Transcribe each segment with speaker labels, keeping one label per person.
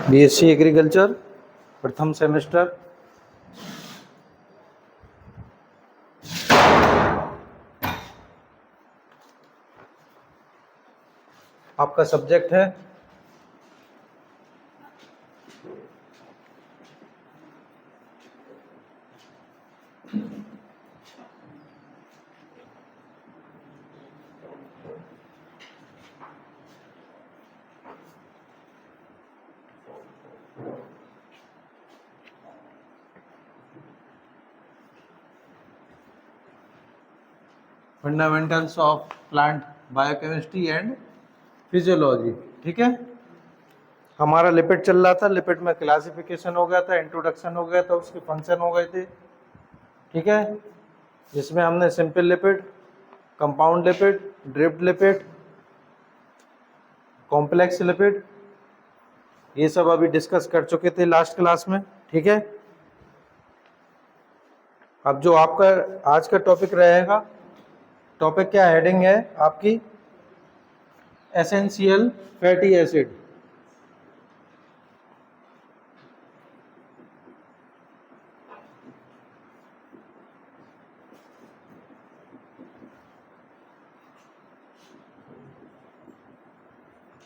Speaker 1: BSc agriculture प्रथम semester. आपका subject है fundamentals of plant biochemistry and physiology. ठीक है, हमारा लिपिड चल रहा था। लिपिड में क्लासिफिकेशन हो गया था, इंट्रोडक्शन हो गया था, उसके फंक्शन हो गए थे। ठीक है, जिसमें हमने simple lipid, compound lipid, dripped lipid, complex lipid, ये सब अभी डिस्कस कर चुके थे लास्ट क्लास में। ठीक है, अब जो आपका आज का टॉपिक रहेगा, टॉपिक क्या हेडिंग है आपकी? Essential fatty acid.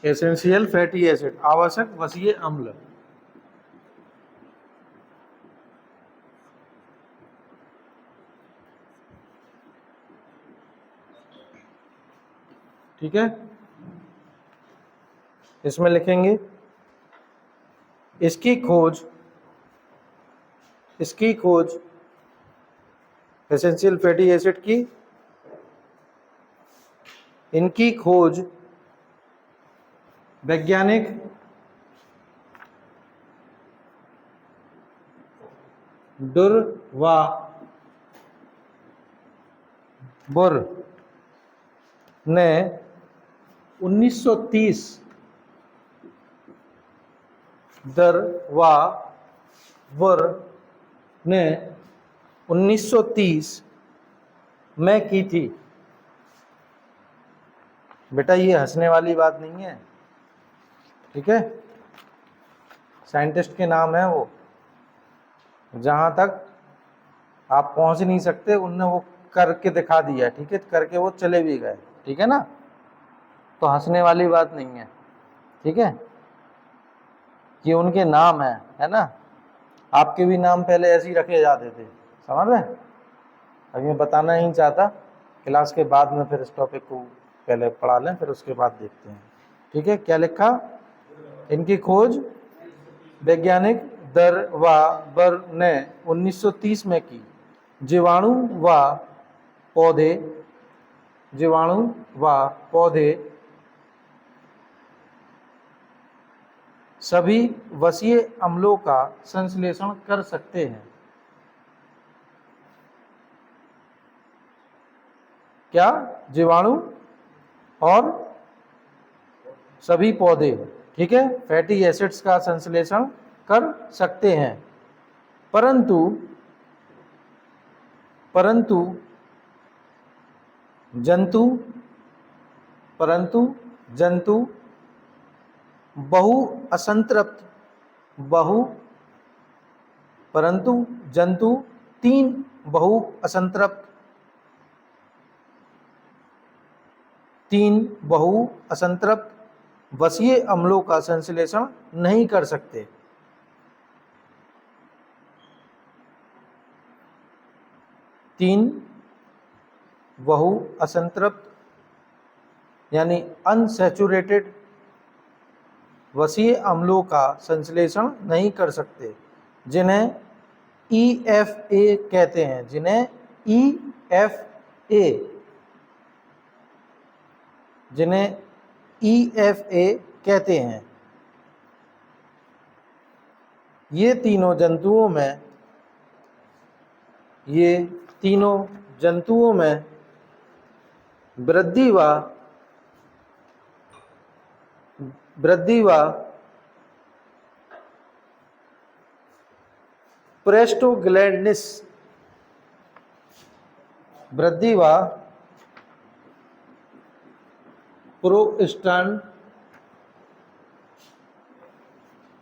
Speaker 1: Essential fatty acid, आवश्यक वसीय अम्ल। ठीक है, इसमें लिखेंगे इसकी खोज एसेंशियल फैटी एसिड की, इनकी खोज वैज्ञानिक डुर व बुर ने 1930 दर व बुर ने 1930 में की थी। बेटा ये हंसने वाली बात नहीं है, ठीक है, साइंटिस्ट के नाम है वो। जहाँ तक आप पहुँच नहीं सकते, उनने वो करके दिखा दिया। ठीक है, करके वो चले भी गए। ठीक है ना, तो हंसने वाली बात नहीं है। ठीक है, ये उनके नाम है ना। आपके भी नाम पहले ऐसे ही रखे जाते थे, समझ रहे? अब मैं बताना नहीं चाहता, क्लास के बाद में फिर इस टॉपिक को पहले पढ़ा लें, फिर उसके बाद देखते हैं। ठीक है, क्या लिखा? इनकी खोज वैज्ञानिक दर व बर ने 1930 में की। जीवाणु व पौधे सभी वसीय अम्लों का संश्लेषण कर सकते हैं। क्या? जीवाणु और सभी पौधे, ठीक है, फैटी एसिड्स का संश्लेषण कर सकते हैं, परंतु जंतु बहु असंतृप्त तीन बहु असंतृप्त वसीय अम्लों का संश्लेषण नहीं कर सकते। तीन बहु असंतृप्त यानी अनसैचुरेटेड वसीय अम्लों का संश्लेषण नहीं कर सकते, जिन्हें EFA कहते हैं। जिन्हें EFA कहते हैं। ये तीनों जंतुओं में वृद्धि व प्रेस्टोग्लैंडिस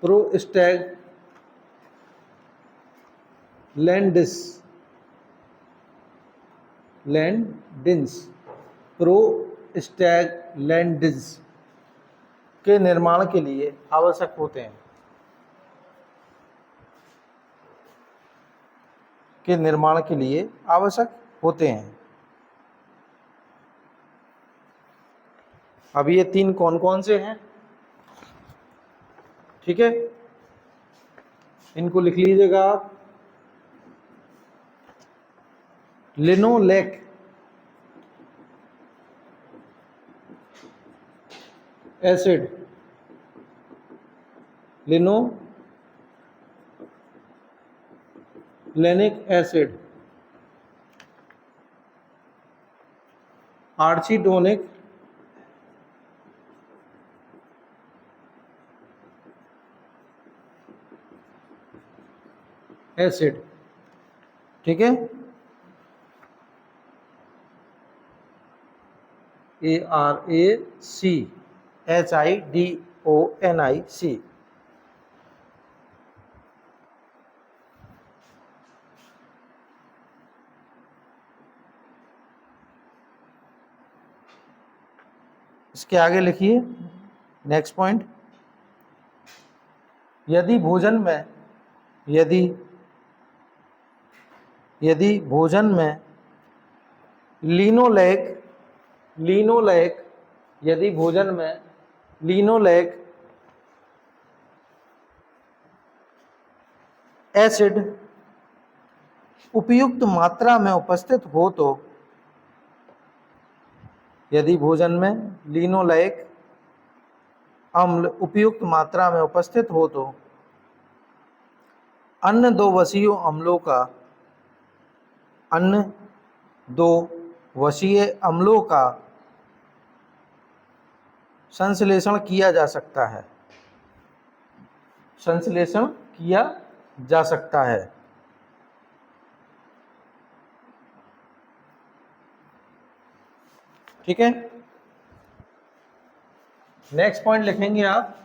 Speaker 1: प्रोस्टैग्लैंडिन्स के निर्माण के लिए आवश्यक होते हैं, के निर्माण के लिए आवश्यक होते हैं। अब ये 3 कौन कौन से हैं, ठीक है, इनको लिख लीजिएगा आप। लिनोलेक acid, linolenic acid, arachidonic acid, ठीक है, ARACHIDONIC। इसके आगे लिखिए नेक्स्ट पॉइंट। यदि भोजन में लिनोलेक एसिड उपयुक्त मात्रा में उपस्थित हो तो, यदि भोजन में लिनोलेक अम्ल उपयुक्त मात्रा में उपस्थित हो तो अन्य 2 वसीय अम्लों का संश्लेषण किया जा सकता है, ठीक है। नेक्स्ट पॉइंट लिखेंगे आप,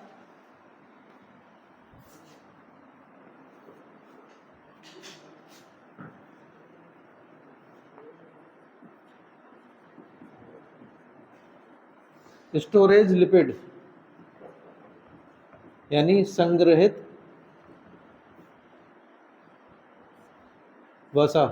Speaker 1: स्टोरेज लिपिड यानी संग्रहित वसा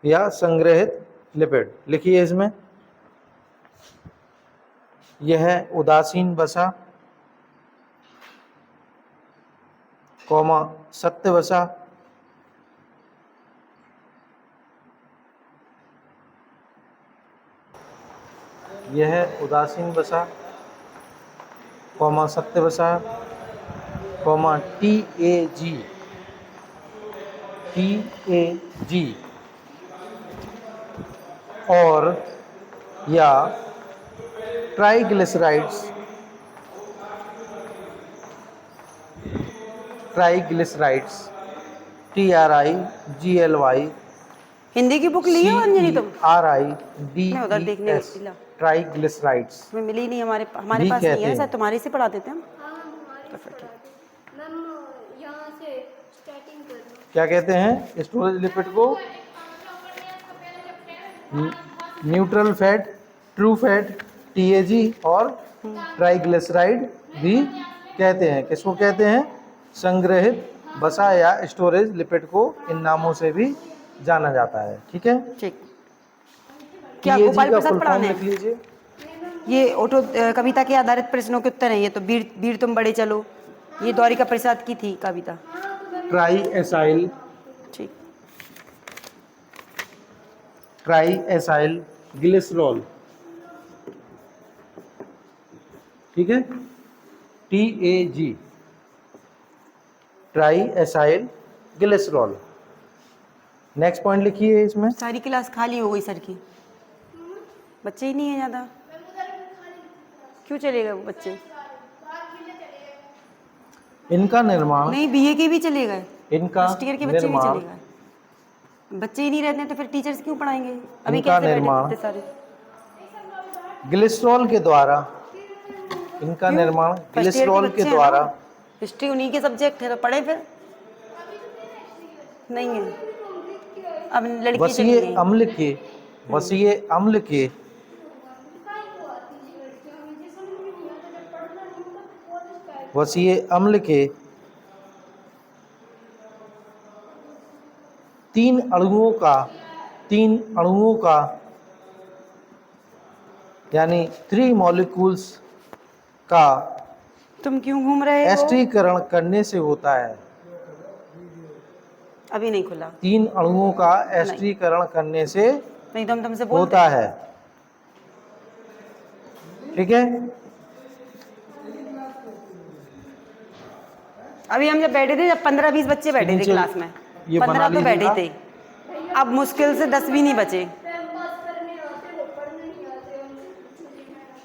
Speaker 1: या संग्रहित लिपिड। लिखिए इसमें, यह उदासीन वसा, सत्य वसा, यह उदासीन वसा, सत्य वसा, TAG और या ट्राइग्लिसराइड्स, TRIGLY
Speaker 2: हिंदी की बुक ली है अंजलि तुम? मैं उधर देखने गई
Speaker 1: CERIDES ट्राइग्लिसराइड्स
Speaker 2: में मिली नहीं, हमारे पास नहीं है, शायद तुम्हारे से पढ़ा देते हम। तो फिर ठीक।
Speaker 3: मैम यहाँ से स्टार्टिंग कर लो।
Speaker 1: क्या कहते हैं स्टोरेज लिपिड को? Neutral fat, true fat, TAG और ट्राइग्लिसराइड भी कहते हैं। किसको कहते हैं? संग्रहित वसा या स्टोरेज लिपिड को इन नामों से भी जाना जाता है, ठीक है।
Speaker 2: ठीक। क्या
Speaker 1: TAG
Speaker 2: गोपाल
Speaker 1: का
Speaker 2: प्रसाद
Speaker 1: फुल फॉर्म
Speaker 2: पढ़ाने
Speaker 1: लिख लीजिए।
Speaker 2: ये ऑटो कविता के आधारित प्रश्नों के उत्तर है। ये तो वीर तुम बड़े चलो, ये द्वारिका प्रसाद की थी कविता।
Speaker 1: ट्राई एसाइल ग्लिसरॉल, ठीक है, TAG try acyl glycerol. Next point लिखिए इसमें।
Speaker 2: सारी क्लास खाली हो गई सर की, बच्चे ही नहीं है ज्यादा। क्यों चले गए वो बच्चे?
Speaker 1: इनका निर्माण,
Speaker 2: नहीं BA के भी चले गए,
Speaker 1: इनका
Speaker 2: फर्स्ट ईयर के बच्चे भी चले गए। बच्चे ही नहीं रहते तो फिर टीचर्स क्यों पढ़ाएंगे? अभी कैसे बैठे इतने सारे?
Speaker 1: ग्लिसरॉल के द्वारा इनका
Speaker 2: क्यों?
Speaker 1: निर्माण
Speaker 2: फर्स्ट ईयर के
Speaker 1: ग्लिसरॉल
Speaker 2: बच्चे
Speaker 1: के
Speaker 2: हैं
Speaker 1: द्वारा
Speaker 2: ना, हिस्ट्री उन्हीं के सब्जेक्ट है तो पढ़े फिर। नहीं है, अब लड़की चली
Speaker 1: वसीय
Speaker 2: गई।
Speaker 1: अम्ल के वसीय अम्ल के वसीय अम्ल के 3 अणुओं का यानी 3 मॉलिक्यूल्स का
Speaker 2: तुम क्यों घूम रहे हो?
Speaker 1: एस्टीकरण करने से होता है।
Speaker 2: अभी नहीं खुला।
Speaker 1: 3 अणुओं का एस्टीकरण करने से
Speaker 2: नहीं तो हम तुमसे बोलते।
Speaker 1: होता है, ठीक है।
Speaker 2: अभी हम जब बैठे थे, जब 15-20 बच्चे बैठे थे
Speaker 1: नीचे
Speaker 2: क्लास में,
Speaker 1: ये बना
Speaker 2: 15 तो बैठे ही
Speaker 1: लीजिएगा।
Speaker 2: थे। अब मुश्किल से 10 भी नहीं बचे।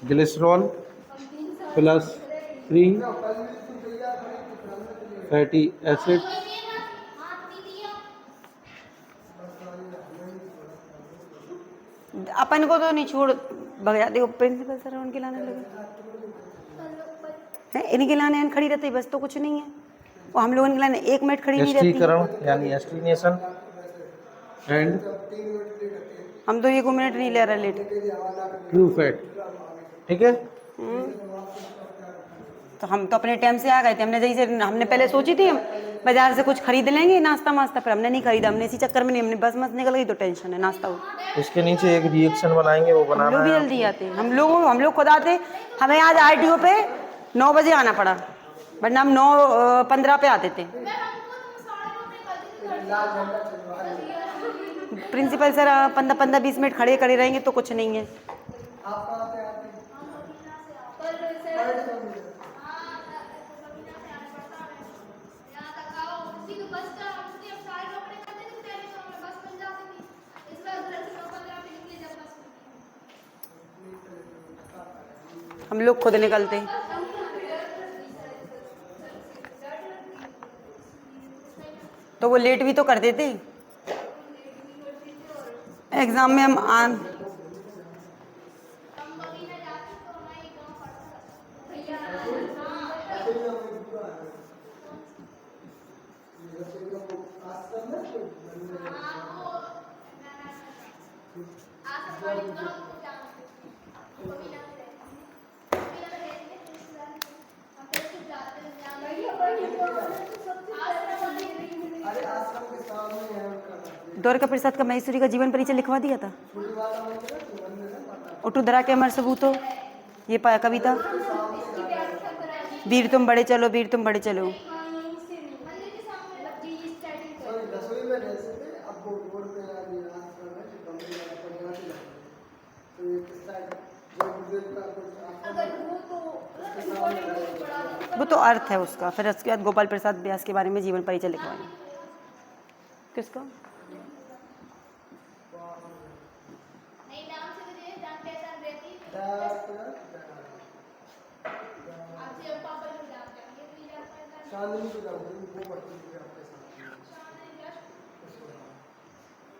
Speaker 1: ग्लिसरॉल प्लस 3 फैटी एसिड
Speaker 2: अपन को तो नहीं छोड़ भग जाते हो, प्रिंसिपल सर उनके लाने लगे हैं, इनके लाने हैं, खड़ी रहती बस, तो कुछ नहीं है। और हम लोगों के लाने 1 मिनट खड़ी नहीं रहती।
Speaker 1: एस्टीकरण यानी एस्टीनेशन एंड
Speaker 2: हम तो 1 मिनट नहीं ले रहे लेट।
Speaker 1: ट्रू फैट, ठीक है।
Speaker 2: तो हम तो अपने टाइम से आ गए थे। हमने पहले सोची थी हम बाजार से कुछ खरीद लेंगे नाश्ता वास्ता, फिर हमने नहीं खरीदा। हमने इसी चक्कर में नहीं, हमने बस मत निकल गई तो टेंशन है नाश्ता हो।
Speaker 1: इसके नीचे एक रिएक्शन बनाएंगे, वो
Speaker 2: हम
Speaker 1: बनाना
Speaker 2: लोग भी
Speaker 1: है।
Speaker 2: जल्दी आते, हम लोग खुद आते। हमें आज RTO पे 9 बजे आना पड़ा, वरना हम 9:15 पे आते थे। प्रिंसिपल सर 15-20 मिनट खड़े रहेंगे तो कुछ नहीं है। हम लोग खुद निकलते। तो वो लेट भी तो करते थे। एग्जाम में हम द्वारका प्रसाद का महेश्वरी का जीवन परिचय लिखवा दिया था। उठुधरा के अमर सबूतो, ये कविता वीर तुम बड़े चलो, वीर तुम बड़े चलो। वो तो अर्थ है उसका। फिर उसके बाद गोपाल प्रसाद व्यास के बारे में जीवन परिचय लिखवाएंगे। किसका?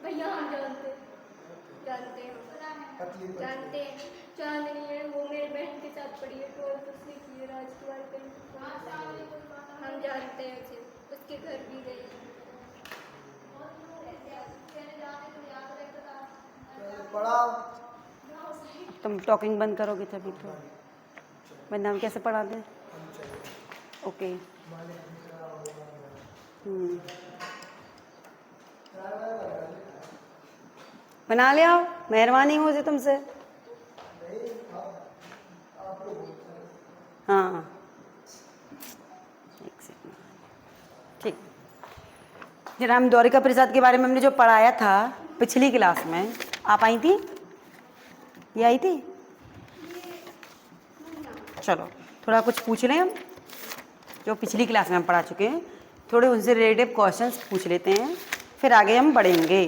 Speaker 3: भैया हम जानते हैं चांदनी है, वो मेरी बहन के साथ पढ़ी है, 12th उसने की है राजकुमार कहीं। हम जानते हैं उसे, उसके घर भी गए।
Speaker 2: तुम टॉकिंग बंद करोगे तभी तो। वरना हम कैसे पढ़ाते? ओके। बना ले आओ, मेहरबानी हो जी तुमसे। हाँ ठीक। जरा हम द्वारिका प्रसाद के बारे में हमने जो पढ़ाया था पिछली क्लास में, आप आई थी? ये आई थी? चलो थोड़ा कुछ पूछ लें हम, जो पिछली क्लास में हम पढ़ा चुके हैं। थोड़े उनसे रिलेटिव क्वेश्चंस पूछ लेते हैं, फिर आगे हम बढ़ेंगे।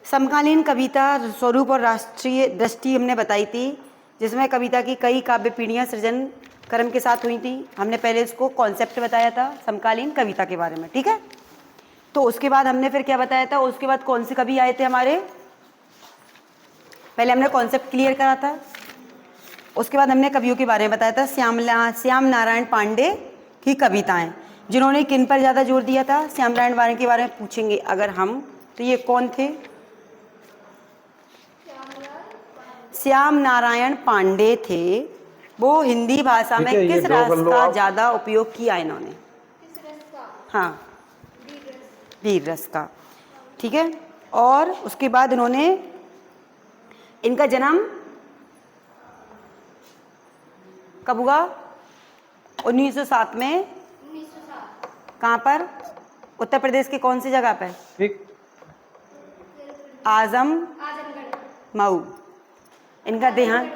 Speaker 2: समकालीन कविता स्वरूप और राष्ट्रीय दृष्टि हमने बताई थी, जिसमें कविता की कई काव्य पीढ़ियाँ सृजन क्रम के साथ हुई थी। हमने पहले इसको कॉन्सेप्ट बताया था समकालीन कविता के बारे में, ठीक है। तो उसके बाद हमने फिर क्या बताया था, उसके बाद कौन से कवि आए थे हमारे, पहले हमने कॉन्सेप्ट क्लियर करा था। उसके बाद हमने कवियों के बारे में बताया था, श्याम नारायण पांडे की कविताएं, जिन्होंने किन पर ज़्यादा जोर दिया था। श्याम नारायण पांडे के बारे में पूछेंगे अगर हम, तो ये कौन थे? श्याम नारायण पांडे थे। वो हिंदी भाषा में
Speaker 1: ठीक है, ये
Speaker 2: किस
Speaker 1: ड्रॉ कर
Speaker 2: रस
Speaker 1: लो
Speaker 2: का
Speaker 1: आप।
Speaker 2: ज़्यादा उपयोग किया इन्होंने?
Speaker 3: किस रस का?
Speaker 2: हाँ,
Speaker 3: वीर रस।
Speaker 2: वीर रस का। ठीक है, और उसके बाद इन्होंने, इनका जन्म कब हुआ? 1907 में।
Speaker 3: 1907।
Speaker 2: कहाँ पर? उत्तर प्रदेश के कौन सी जगह पर?
Speaker 1: ठीक।
Speaker 3: आजमगढ़।
Speaker 2: मऊ। इनका देहांत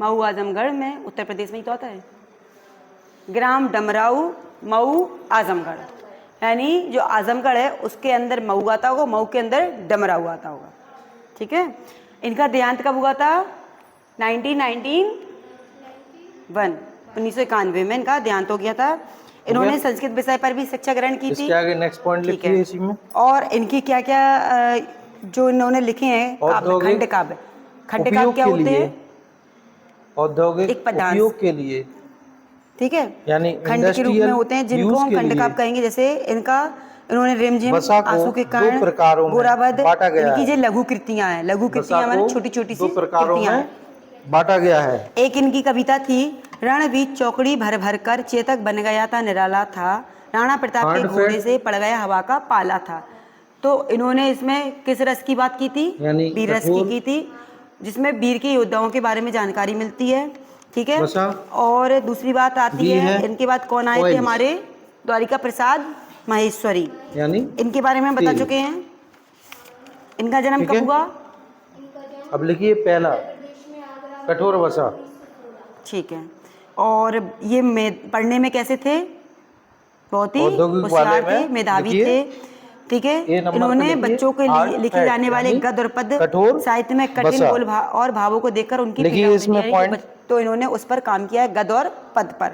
Speaker 2: मऊ आजमगढ़ में, उत्तर प्रदेश में ही तो आता है। ग्राम डमराऊ, मऊ, आजमगढ़, यानी जो आजमगढ़ है उसके अंदर मऊ आता होगा, मऊ के अंदर डमराऊ आता होगा। ठीक है, इनका देहांत कब हुआ था? 1991 में इनका देहांत हो गया था। इन्होंने संस्कृत विषय पर भी शिक्षा ग्रहण की थी।
Speaker 1: इसके आगे नेक्स्ट पॉइंट
Speaker 2: ठीक
Speaker 1: लिखिए
Speaker 2: है।
Speaker 1: इसी में।
Speaker 2: और इनकी क्या क्या जो इन्होंने लिखे हैं काव्य,
Speaker 1: औद्योगिक
Speaker 2: खंड काव्य। खंड काव्य
Speaker 1: उपयोग
Speaker 2: क्या
Speaker 1: के
Speaker 2: होते
Speaker 1: लिए,
Speaker 2: हैं?
Speaker 1: औद्योगिक
Speaker 2: एक पदार्थ।
Speaker 1: उपयोग के लिए,
Speaker 2: ठीक है,
Speaker 1: यानी
Speaker 2: खंड के रूप में होते हैं, जिनको हम खंड काव्य कहेंगे। जैसे इनका, इन्होंने रिमझिम,
Speaker 1: वसा को
Speaker 2: आंसू के
Speaker 1: दो
Speaker 2: कारण,
Speaker 1: प्रकारों में
Speaker 2: गोराबद,
Speaker 1: बांटा गया
Speaker 2: इनकी
Speaker 1: है।
Speaker 2: जो लघु कृतियां हैं, लघु कृतियां
Speaker 1: वसा
Speaker 2: मतलब
Speaker 1: को
Speaker 2: छोटी छोटी
Speaker 1: दो
Speaker 2: सी
Speaker 1: प्रकारों
Speaker 2: कृतियां
Speaker 1: में
Speaker 2: हैं।
Speaker 1: बांटा गया है।
Speaker 2: एक इनकी कविता थी, रण बीच चौकड़ी भर भर कर चेतक बन गया था निराला था, राणा प्रताप के
Speaker 1: Hard
Speaker 2: घोड़े
Speaker 1: fact।
Speaker 2: से पड़ गया हवा का पाला था। तो इन्होंने इसमें किस रस की बात की थी?
Speaker 1: यानी
Speaker 2: वीर रस
Speaker 1: कठोर।
Speaker 2: की थी, जिसमें वीर के योद्धाओं के बारे में जानकारी मिलती है। ठीक है,
Speaker 1: वसा।
Speaker 2: और दूसरी बात आती
Speaker 1: बी
Speaker 2: है,
Speaker 1: है
Speaker 2: इनके बाद कौन आए थे
Speaker 1: oils।
Speaker 2: हमारे? द्वारिका प्रसाद महेश्वरी,
Speaker 1: यानी
Speaker 2: इनके बारे में हम बता
Speaker 1: तेल।
Speaker 2: चुके हैं। इनका जन्म
Speaker 1: ठीक
Speaker 2: कब
Speaker 1: है।
Speaker 2: हुआ?
Speaker 1: अब लिखिए पहला, कठोर वसा।
Speaker 2: ठीक है, और ये पढ़ने में कैसे थे? बहुत ही
Speaker 1: औद्योगिक
Speaker 2: होशियार
Speaker 1: वाले
Speaker 2: थे,
Speaker 1: में
Speaker 2: मेधावी
Speaker 1: लिखिए।
Speaker 2: थे। ठीक है,
Speaker 1: ए नंबर पे
Speaker 2: इन्होंने
Speaker 1: लिखिए,
Speaker 2: बच्चों के
Speaker 1: hard
Speaker 2: लिए लिखे
Speaker 1: fact,
Speaker 2: जाने वाले
Speaker 1: यानी
Speaker 2: गद्य और पद
Speaker 1: कठोर
Speaker 2: साहित्य में कठिन
Speaker 1: वसा।
Speaker 2: बोल और भावों को देखकर उनकी
Speaker 1: लिखिए
Speaker 2: पीड़ा
Speaker 1: इसमें
Speaker 2: होती है,
Speaker 1: point।
Speaker 2: तो इन्होंने उस पर काम किया है, गद्य और पद पर।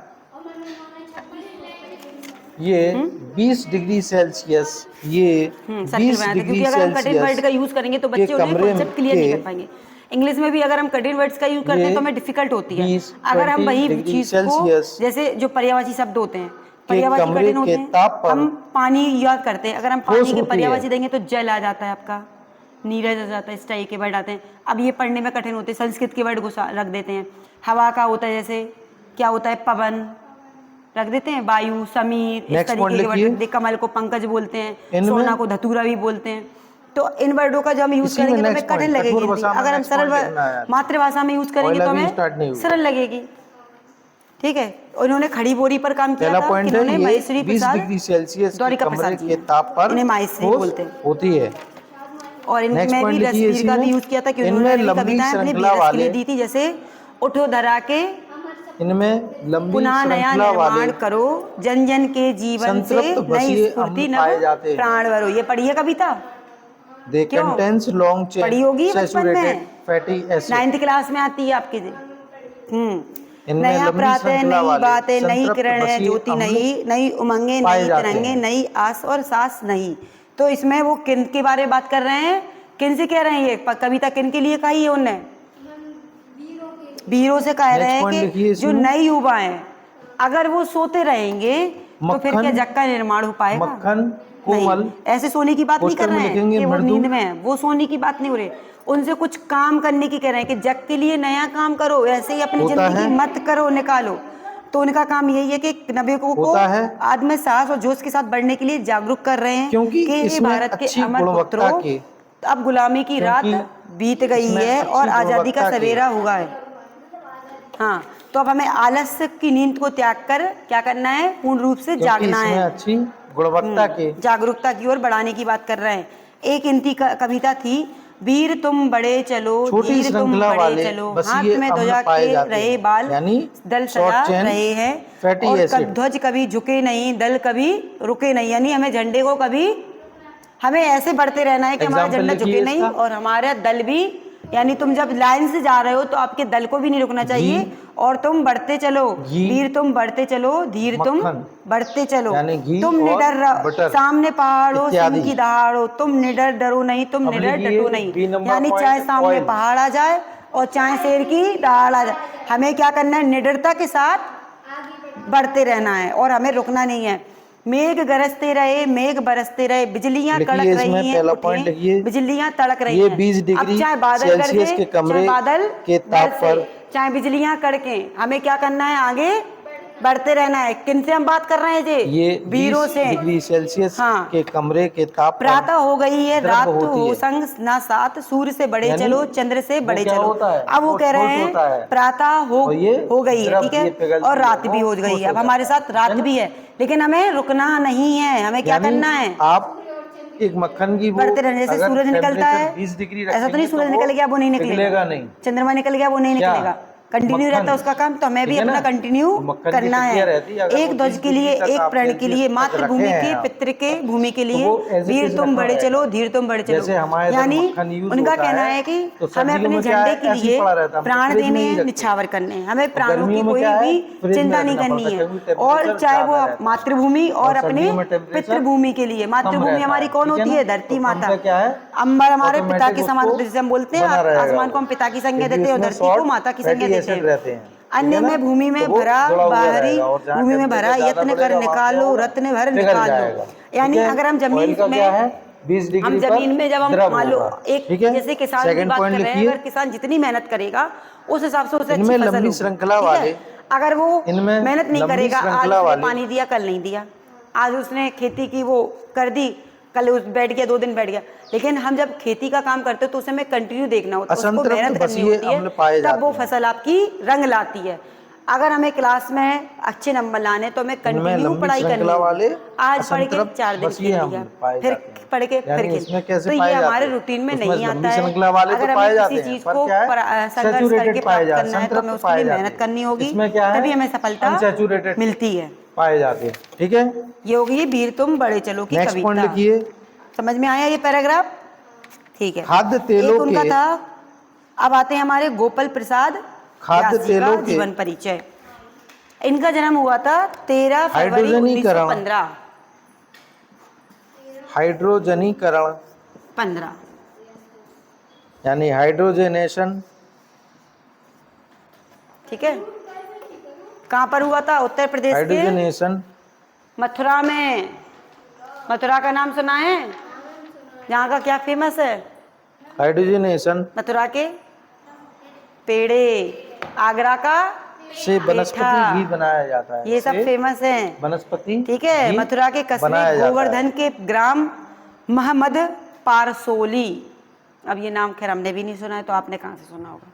Speaker 1: ये 20 डिग्री सेल्सियस, ये 20 डिग्री
Speaker 2: क्योंकि अगर हम कठिन वर्ड का
Speaker 1: सेल्सियस
Speaker 2: यूज करेंगे तो
Speaker 1: के
Speaker 2: बच्चे उन्हें
Speaker 1: कमरे
Speaker 2: कॉन्सेप्ट क्लियर नहीं
Speaker 1: के
Speaker 2: कर पाएंगे। इंग्लिश में भी अगर हम कठिन वर्ड्स का यूज करते हैं तो हमें डिफिकल्ट होती है।
Speaker 1: 20
Speaker 2: अगर हम वही
Speaker 1: डिग्री
Speaker 2: चीज को,
Speaker 1: सेल्सियस
Speaker 2: जैसे जो पर्यायवाची शब्द होते हैं, पर्यायवाची
Speaker 1: कमरे
Speaker 2: कठिन होते
Speaker 1: के
Speaker 2: हैं।
Speaker 1: ताप पर
Speaker 2: हम पानी याद करते हैं, अगर हम
Speaker 1: ठोस
Speaker 2: पानी के
Speaker 1: होती
Speaker 2: पर्यायवाची
Speaker 1: है।
Speaker 2: देंगे तो जल आ जाता है आपका, नीरज आ जाता है, इस टाइप के वर्ड आते हैं। अब ये पढ़ने में कठिन होते हैं, संस्कृत के वर्ड को रख देते हैं। हवा का होता है, जैसे क्या होता है? पवन रख देते हैं, वायु, समीर, इस
Speaker 1: Next
Speaker 2: तरीके
Speaker 1: point
Speaker 2: के वर्ड
Speaker 1: लिखिए।
Speaker 2: रख दे। कमल को पंकज बोलते हैं,
Speaker 1: इनमें-
Speaker 2: सोना को धतूरा भी बोलते हैं। तो इन वर्डों का जब हम यूज
Speaker 1: इसी में
Speaker 2: करेंगे तो हमें
Speaker 1: next
Speaker 2: कठिन
Speaker 1: point,
Speaker 2: लगेगी
Speaker 1: कठोर
Speaker 2: हिंदी।
Speaker 1: भाषा में
Speaker 2: अगर हम
Speaker 1: next
Speaker 2: सरल
Speaker 1: point लिखना है।
Speaker 2: मातृभाषा में यूज करेंगे
Speaker 1: Oil
Speaker 2: तो
Speaker 1: अभी start नहीं
Speaker 2: हमें
Speaker 1: हुई।
Speaker 2: सरल लगेगी। ठीक है, और इन्होंने खड़ी बोरी पर काम किया
Speaker 1: पहला
Speaker 2: था।
Speaker 1: पॉइंट
Speaker 2: इन्होंने
Speaker 1: है, ये
Speaker 2: महेश्वरी
Speaker 1: 20
Speaker 2: प्रसाद
Speaker 1: डिग्री सेल्सियस के
Speaker 2: द्वारिका
Speaker 1: कमरे
Speaker 2: प्रसाद जी
Speaker 1: के
Speaker 2: हैं।
Speaker 1: ताप पर
Speaker 2: इन्हें महेश्वरी
Speaker 1: ठोस
Speaker 2: बोलते हैं।
Speaker 1: होती है।
Speaker 2: और
Speaker 1: Next
Speaker 2: इनमें
Speaker 1: point
Speaker 2: भी
Speaker 1: लिखिए
Speaker 2: रसवीर का
Speaker 1: इसी
Speaker 2: भी
Speaker 1: में।
Speaker 2: यूज किया था कि
Speaker 1: इनमें
Speaker 2: उन्होंने
Speaker 1: लंबी
Speaker 2: कविताएं अपने
Speaker 1: श्रृंखला
Speaker 2: वीरस के लिए
Speaker 1: वाले-
Speaker 2: दी थी, जैसे उठो धरा के
Speaker 1: इनमें लंबी
Speaker 2: पुनः नया
Speaker 1: श्रृंखला वाले
Speaker 2: निर्माण करो, जन जन के जीवन से
Speaker 1: संतृप्त
Speaker 2: नई
Speaker 1: बसिए
Speaker 2: स्फूर्ति
Speaker 1: अम्ल
Speaker 2: नव
Speaker 1: पाए जाते हैं।
Speaker 2: प्राण भरो। ये पढ़ी है कविता?
Speaker 1: दे
Speaker 2: क्यों?
Speaker 1: कंटेंस लॉन्ग चेन
Speaker 2: पढ़ी होगी बचपन
Speaker 1: सैचुरेटेड
Speaker 2: में,
Speaker 1: फैटी एसिड।
Speaker 2: 9th क्लास में आती है आपके।
Speaker 1: इनमें
Speaker 2: नया
Speaker 1: लंबी
Speaker 2: प्रातः,
Speaker 1: श्रृंखला
Speaker 2: नई
Speaker 1: वाले
Speaker 2: बातें, नई
Speaker 1: संतृप्त
Speaker 2: किरण है,
Speaker 1: बसिए
Speaker 2: ज्योति
Speaker 1: अम्ल
Speaker 2: नई, नई उमंगे,
Speaker 1: पाए
Speaker 2: नई
Speaker 1: जाते
Speaker 2: तरंगे,
Speaker 1: हैं।
Speaker 2: नई आस और सास नहीं। तो इसमें वो किन के बारे में बात कर रहे हैं? किन से कह रहे हैं? ये कविता किन के लिए कही है उनने? वीरों से कह रहे
Speaker 1: Next
Speaker 2: हैं
Speaker 1: point लिखिए
Speaker 2: कि
Speaker 1: इसमें।
Speaker 2: जो नई युवा हैं, अगर वो सोते रहेंगे तो फिर
Speaker 1: मक्खन-
Speaker 2: क्या जग का निर्माण हो पाएगा?
Speaker 1: मक्खन,
Speaker 2: नहीं,
Speaker 1: कोमल,
Speaker 2: ऐसे सोने की बात नहीं कर
Speaker 1: पोस्टर में
Speaker 2: रहे हैं
Speaker 1: लिखेंगे
Speaker 2: कि वो
Speaker 1: मृदु।
Speaker 2: नींद में है, वो सोने की बात नहीं हो रही। उनसे कुछ काम करने की कह रहे हैं कि जग के लिए नया काम करो, ऐसे ही अपनी
Speaker 1: होता
Speaker 2: जिंदगी
Speaker 1: है।
Speaker 2: मत करो, निकालो। तो उनका काम यही है कि नागरिकों को
Speaker 1: होता है।
Speaker 2: आत्मसाहस और जोश के साथ बढ़ने के लिए जागरूक कर रहे हैं
Speaker 1: क्योंकि
Speaker 2: कि हे
Speaker 1: इसमें
Speaker 2: भारत के
Speaker 1: अच्छी
Speaker 2: अमर
Speaker 1: गुणवत्ता
Speaker 2: पुत्रों,
Speaker 1: के-
Speaker 2: अब गुलामी की रात
Speaker 1: क्योंकि
Speaker 2: बीत गई
Speaker 1: इसमें
Speaker 2: है
Speaker 1: अच्छी
Speaker 2: और आजादी का
Speaker 1: गुणवत्ता के-
Speaker 2: सवेरा हुआ है। हाँ, तो अब हमें आलस्य की नींद को त्याग कर क्या करना है? पूर्ण रूप से
Speaker 1: क्योंकि
Speaker 2: जागना
Speaker 1: इसमें
Speaker 2: है।
Speaker 1: अच्छी गुणवत्ता के
Speaker 2: जागरूकता की ओर बढ़ाने की बात कर रहे हैं। एक इनकी कविता थी, वीर तुम बड़े चलो,
Speaker 1: छोटी
Speaker 2: धीर तुम
Speaker 1: श्रृंखला
Speaker 2: बड़े
Speaker 1: वाले
Speaker 2: चलो,
Speaker 1: बसिए
Speaker 2: हाथ में
Speaker 1: अम्ल
Speaker 2: ध्वजा
Speaker 1: पाए
Speaker 2: के
Speaker 1: जाते
Speaker 2: रहे
Speaker 1: हैं।
Speaker 2: बाल,
Speaker 1: यानी
Speaker 2: दल
Speaker 1: short
Speaker 2: सजा
Speaker 1: chain
Speaker 2: रहे हैं,
Speaker 1: fatty
Speaker 2: और
Speaker 1: acid।
Speaker 2: ध्वज कभी झुके नहीं, दल कभी रुके नहीं। यानी हमें झंडे को कभी, हमें ऐसे बढ़ते रहना है कि हमारा
Speaker 1: Example
Speaker 2: झंडा
Speaker 1: लिखिए
Speaker 2: झुके नहीं,
Speaker 1: इसका।
Speaker 2: और हमारा दल भी, यानी तुम जब लाइन से जा रहे हो तो आपके दल को भी नहीं रुकना चाहिए, और तुम बढ़ते चलो।
Speaker 1: घी,
Speaker 2: वीर तुम बढ़ते चलो, धीर तुम
Speaker 1: मक्खन,
Speaker 2: बढ़ते चलो,
Speaker 1: यानी घी
Speaker 2: तुम
Speaker 1: और
Speaker 2: निडर रहो,
Speaker 1: बटर
Speaker 2: सामने पहाड़ों
Speaker 1: इत्यादि।
Speaker 2: सिंह की दहाड़ो, तुम निडर डरो नहीं, तुम
Speaker 1: अब
Speaker 2: निडर
Speaker 1: लिखिए
Speaker 2: डटो नहीं।
Speaker 1: B नंबर
Speaker 2: यानी
Speaker 1: point,
Speaker 2: चाहे सामने
Speaker 1: oil।
Speaker 2: पहाड़ आ जाए और चाहे शेर की दाढ़ आ जाए। हमें क्या करना है, निडरता के साथ बढ़ते रहना है और हमें रुकना नहीं है। मेघ गरजते रहे, मेघ बरसते रहे, बिजलियां
Speaker 1: लिखिए
Speaker 2: कड़क
Speaker 1: इसमें
Speaker 2: रही हैं,
Speaker 1: पहला
Speaker 2: उठें,
Speaker 1: पॉइंट लिखिए।
Speaker 2: बिजलियां तड़क रही
Speaker 1: ये
Speaker 2: हैं।
Speaker 1: 20 डिग्री
Speaker 2: अब चाहे बादल
Speaker 1: सेल्सियस
Speaker 2: गरजे,
Speaker 1: के
Speaker 2: चाहे
Speaker 1: कमरे
Speaker 2: बादल
Speaker 1: के ताप
Speaker 2: बरसे,
Speaker 1: पर
Speaker 2: चाहे बिजलियां कड़के, हमें क्या करना है, आगे बढ़ते रहना है। किन से हम बात कर रहे हैं जी?
Speaker 1: ये
Speaker 2: वीरों
Speaker 1: 20
Speaker 2: से।
Speaker 1: डिग्री सेल्सियस
Speaker 2: हाँ।
Speaker 1: के कमरे के ताप पर
Speaker 2: प्रातः हो गई है,
Speaker 1: द्रव
Speaker 2: रात
Speaker 1: होती
Speaker 2: हो
Speaker 1: है।
Speaker 2: संग ना साथ, सूर्य से बड़े
Speaker 1: यानी
Speaker 2: चलो, चंद्र से
Speaker 1: वो
Speaker 2: बड़े
Speaker 1: क्या
Speaker 2: चलो।
Speaker 1: होता है?
Speaker 2: अब वो
Speaker 1: वो
Speaker 2: कह रहे
Speaker 1: ठोस
Speaker 2: हैं
Speaker 1: होता है।
Speaker 2: प्रातः
Speaker 1: और ये
Speaker 2: हो गई है,
Speaker 1: द्रव
Speaker 2: ठीक
Speaker 1: ये
Speaker 2: है,
Speaker 1: पिघलती
Speaker 2: और
Speaker 1: है,
Speaker 2: रात
Speaker 1: वो
Speaker 2: भी हो
Speaker 1: ठोस
Speaker 2: गई है।
Speaker 1: हो
Speaker 2: अब हमारे
Speaker 1: जाता
Speaker 2: साथ
Speaker 1: है,
Speaker 2: रात
Speaker 1: है ना?
Speaker 2: भी है, लेकिन हमें रुकना नहीं है। हमें क्या
Speaker 1: यानी
Speaker 2: करना है,
Speaker 1: आप एक मक्खन की वो
Speaker 2: बढ़ते रहने। जैसे
Speaker 1: अगर
Speaker 2: सूरज निकलता है,
Speaker 1: टेम्परेचर 20 डिग्री
Speaker 2: ऐसा तो नहीं
Speaker 1: रखेंगे
Speaker 2: सूरज निकल गया वो नहीं निकलेगा,
Speaker 1: पिघलेगा नहीं।
Speaker 2: चंद्रमा निकल गया वो नहीं
Speaker 1: क्या?
Speaker 2: निकलेगा, कंटिन्यू
Speaker 1: मक्खन,
Speaker 2: रहता है उसका काम। तो हमें
Speaker 1: ठीक
Speaker 2: भी
Speaker 1: है
Speaker 2: अपना
Speaker 1: ना?
Speaker 2: कंटिन्यू
Speaker 1: तो मक्खन की
Speaker 2: करना
Speaker 1: टिक्कियां
Speaker 2: है।
Speaker 1: रहती है, अगर
Speaker 2: एक
Speaker 1: वो
Speaker 2: ध्वज
Speaker 1: 20
Speaker 2: के लिए,
Speaker 1: डिग्री तक
Speaker 2: एक
Speaker 1: आप
Speaker 2: प्रण के लिए,
Speaker 1: सेल्सियस तक
Speaker 2: मातृभूमि
Speaker 1: रखे
Speaker 2: के,
Speaker 1: हैं आप,
Speaker 2: पितृ के भूमि के
Speaker 1: तो
Speaker 2: लिए,
Speaker 1: वो as it
Speaker 2: वीर
Speaker 1: is
Speaker 2: तुम
Speaker 1: रखना
Speaker 2: बड़े
Speaker 1: रहेगा।
Speaker 2: चलो, धीर तुम बड़े चलो।
Speaker 1: जैसे हमारे इधर
Speaker 2: यानी
Speaker 1: मक्खन यूज
Speaker 2: उनका
Speaker 1: होता
Speaker 2: कहना
Speaker 1: है,
Speaker 2: है कि
Speaker 1: तो
Speaker 2: हमें
Speaker 1: सर्दियों
Speaker 2: अपने
Speaker 1: में क्या
Speaker 2: झंडे
Speaker 1: है,
Speaker 2: के
Speaker 1: ऐसे ही
Speaker 2: लिए
Speaker 1: पड़ा रहता है, हम तो
Speaker 2: प्राण
Speaker 1: फ्रिज में
Speaker 2: देने
Speaker 1: नहीं
Speaker 2: हैं,
Speaker 1: रखते।
Speaker 2: निछावर करने हैं। हमें
Speaker 1: और
Speaker 2: प्राणों की
Speaker 1: गर्मियों में
Speaker 2: कोई
Speaker 1: क्या है,
Speaker 2: भी
Speaker 1: फ्रिज में
Speaker 2: चिंता नहीं
Speaker 1: रखना
Speaker 2: करनी
Speaker 1: पड़ता
Speaker 2: है।
Speaker 1: क्योंकि टेम्परेचर
Speaker 2: और चाहे वो
Speaker 1: ज्यादा रहता है।
Speaker 2: मातृभूमि और अपने
Speaker 1: सर्दियों में टेम्परेचर
Speaker 2: पितृभूमि के लिए,
Speaker 1: कम
Speaker 2: मातृभूमि
Speaker 1: रहता
Speaker 2: हमारी
Speaker 1: है,
Speaker 2: कौन
Speaker 1: ठीक है
Speaker 2: होती
Speaker 1: ना?
Speaker 2: है, धरती
Speaker 1: तो
Speaker 2: माता।
Speaker 1: पंखा क्या है,
Speaker 2: अंबर हमारे पिता
Speaker 1: ऑटोमेटिक
Speaker 2: के समान,
Speaker 1: उसको
Speaker 2: जिसे हम बोलते हैं,
Speaker 1: बना रहेगा
Speaker 2: आसमान
Speaker 1: वो,
Speaker 2: को हम पिता की संज्ञा
Speaker 1: क्योंकि
Speaker 2: देते हैं और
Speaker 1: उसमें
Speaker 2: धरती को
Speaker 1: सॉल्ट
Speaker 2: माता की संज्ञा
Speaker 1: फैटी
Speaker 2: देते
Speaker 1: एसिड
Speaker 2: हैं।
Speaker 1: रहते हैं, ठीक
Speaker 2: अन्य
Speaker 1: है ना?
Speaker 2: में भूमि
Speaker 1: तो
Speaker 2: में
Speaker 1: वो
Speaker 2: भरा
Speaker 1: जुड़ा हुआ
Speaker 2: बाहरी,
Speaker 1: रहेगा और जहाँ
Speaker 2: भूमि में
Speaker 1: टेम्परेचर
Speaker 2: भरा
Speaker 1: ज्यादा
Speaker 2: यत्न कर
Speaker 1: बढ़ेगा वहाँ क्या
Speaker 2: निकालो,
Speaker 1: होगा,
Speaker 2: रत्न भर
Speaker 1: पिघल
Speaker 2: निकाल
Speaker 1: जाएगा,
Speaker 2: लो।
Speaker 1: ठीक
Speaker 2: यानी
Speaker 1: है?
Speaker 2: अगर हम
Speaker 1: ऑयल
Speaker 2: जमीन
Speaker 1: का क्या
Speaker 2: में,
Speaker 1: है, 20
Speaker 2: हम
Speaker 1: डिग्री
Speaker 2: जमीन
Speaker 1: पर
Speaker 2: में जब हम
Speaker 1: द्रव
Speaker 2: मान लो
Speaker 1: होगा,
Speaker 2: एक,
Speaker 1: ठीक है?
Speaker 2: जैसे किसान की
Speaker 1: सेकंड
Speaker 2: बात
Speaker 1: पॉइंट
Speaker 2: कर रहे हैं,
Speaker 1: लिखिए।
Speaker 2: अगर किसान जितनी मेहनत करेगा उस हिसाब से उसे अच्छी
Speaker 1: इनमें
Speaker 2: फसल
Speaker 1: लंबी
Speaker 2: होगी,
Speaker 1: श्रृंखला
Speaker 2: ठीक है?
Speaker 1: वाले,
Speaker 2: अगर वो
Speaker 1: इनमें
Speaker 2: मेहनत नहीं
Speaker 1: लंबी
Speaker 2: करेगा, आज
Speaker 1: श्रृंखला
Speaker 2: उसने
Speaker 1: वाले
Speaker 2: पानी दिया कल नहीं दिया, आज उसने खेती की वो कर दी, कल उस बैठ गया, 2 दिन बैठ गया। लेकिन हम जब खेती का काम करते हैं तो उसे हमें कंटिन्यू देखना होता है, उसको
Speaker 1: असंतृप्त
Speaker 2: मेहनत करनी
Speaker 1: बसीय
Speaker 2: होती है,
Speaker 1: अम्ल पाए
Speaker 2: तब वो
Speaker 1: जाते हैं।
Speaker 2: फसल आपकी रंग लाती है। अगर हमें क्लास में अच्छे नंबर लाने तो हमें
Speaker 1: इनमें
Speaker 2: कंटिन्यू
Speaker 1: लंबी
Speaker 2: पढ़ाई करनी
Speaker 1: श्रृंखला
Speaker 2: होगी।
Speaker 1: वाले
Speaker 2: आज पढ़ के
Speaker 1: असंतृप्त
Speaker 2: 4 दिन
Speaker 1: बसीय
Speaker 2: खेल
Speaker 1: अम्ल
Speaker 2: लिया,
Speaker 1: पाए
Speaker 2: फिर
Speaker 1: जाते हैं।
Speaker 2: पढ़ के फिर
Speaker 1: यानी
Speaker 2: खेल,
Speaker 1: इसमें कैसे
Speaker 2: तो ये
Speaker 1: पाए जाते
Speaker 2: हमारे
Speaker 1: हैं?
Speaker 2: रूटीन में
Speaker 1: उसमें
Speaker 2: नहीं
Speaker 1: लंबी
Speaker 2: आता है।
Speaker 1: श्रृंखला वाले तो
Speaker 2: अगर हमें
Speaker 1: पाए
Speaker 2: किसी
Speaker 1: जाते हैं,
Speaker 2: चीज
Speaker 1: पर
Speaker 2: को
Speaker 1: क्या है,
Speaker 2: संघर्ष करके
Speaker 1: सैचुरेटेड पाए
Speaker 2: प्राप्त
Speaker 1: जाते हैं,
Speaker 2: करना है तो हमें
Speaker 1: संतृप्त
Speaker 2: उसके लिए
Speaker 1: पाए जाते
Speaker 2: मेहनत
Speaker 1: हैं।
Speaker 2: करनी होगी,
Speaker 1: इसमें क्या है,
Speaker 2: तभी हमें सफलता
Speaker 1: अनसैचुरेटेड
Speaker 2: मिलती है।
Speaker 1: पाए जाते हैं, ठीक है?
Speaker 2: ये होगी वीर तुम बड़े चलो की
Speaker 1: नेक्स्ट पॉइंट
Speaker 2: कविता।
Speaker 1: लिखिए।
Speaker 2: समझ में आया ये पैराग्राफ? ठीक है,
Speaker 1: खाद्य तेलों
Speaker 2: एक उनका
Speaker 1: के,
Speaker 2: था। अब आते हैं हमारे गोपाल प्रसाद
Speaker 1: खाद्य
Speaker 2: व्यास जी का
Speaker 1: तेलों के
Speaker 2: जीवन परिचय। इनका जन्म हुआ था 13 फरवरी
Speaker 1: हाइड्रोजनीकरण
Speaker 2: 1915।
Speaker 1: हाइड्रोजनीकरण
Speaker 2: 15
Speaker 1: यानी हाइड्रोजनेशन,
Speaker 2: ठीक है। कहाँ पर हुआ था? उत्तर प्रदेश के
Speaker 1: हाइड्रोजनेशन
Speaker 2: मथुरा में। मथुरा का नाम सुना है? यहाँ का क्या फेमस है?
Speaker 1: हाइड्रोजनेशन
Speaker 2: मथुरा के पेड़े, आगरा का
Speaker 1: से वनस्पति
Speaker 2: पेठा,
Speaker 1: घी बनाया जाता है।
Speaker 2: ये सब
Speaker 1: इससे
Speaker 2: फेमस है,
Speaker 1: वनस्पति
Speaker 2: ठीक है।
Speaker 1: घी
Speaker 2: मथुरा के कस्बे
Speaker 1: बनाया जाता है।
Speaker 2: गोवर्धन के ग्राम महमद पारसोली। अब ये नाम खैर हमने भी नहीं सुना है, तो आपने कहाँ से सुना होगा?